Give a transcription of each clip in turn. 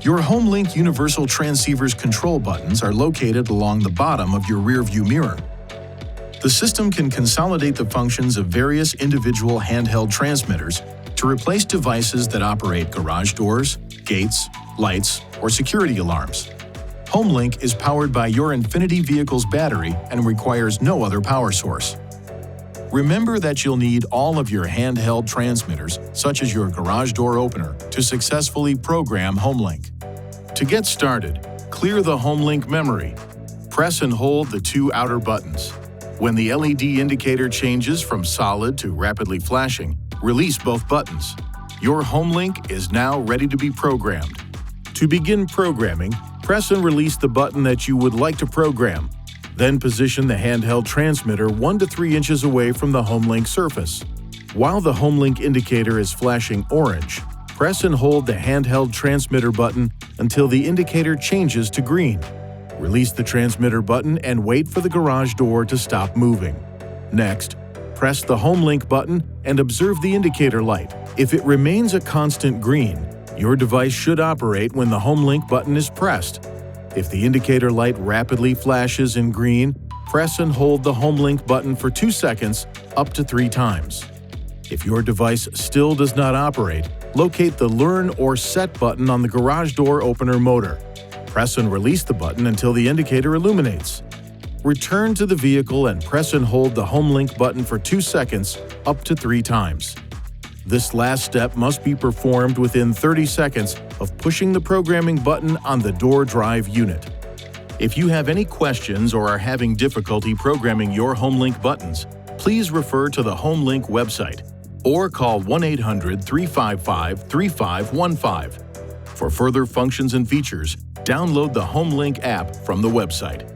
Your HomeLink universal transceiver's control buttons are located along the bottom of your rearview mirror. The system can consolidate the functions of various individual handheld transmitters to replace devices that operate garage doors, gates, lights, or security alarms. HomeLink is powered by your INFINITI vehicle's battery and requires no other power source. Remember that you'll need all of your handheld transmitters, such as your garage door opener, to successfully program HomeLink. To get started, clear the HomeLink memory. Press and hold the two outer buttons. When the LED indicator changes from solid to rapidly flashing, release both buttons. Your HomeLink is now ready to be programmed. To begin programming, press and release the button that you would like to program. Then position the handheld transmitter 1 to 3 inches away from the HomeLink surface. While the HomeLink indicator is flashing orange, press and hold the handheld transmitter button until the indicator changes to green. Release the transmitter button and wait for the garage door to stop moving. Next, press the HomeLink button and observe the indicator light. If it remains a constant green, your device should operate when the HomeLink button is pressed. If the indicator light rapidly flashes in green, press and hold the HomeLink button for 2 seconds up to 3 times. If your device still does not operate, locate the Learn or Set button on the garage door opener motor. Press and release the button until the indicator illuminates. Return to the vehicle and press and hold the HomeLink button for 2 seconds up to 3 times. This last step must be performed within 30 seconds of pushing the programming button on the door drive unit. If you have any questions or are having difficulty programming your HomeLink buttons, please refer to the HomeLink website or call 1-800-355-3515. For further functions and features, download the HomeLink app from the website.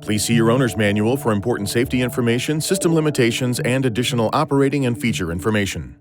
Please see your owner's manual for important safety information, system limitations, and additional operating and feature information.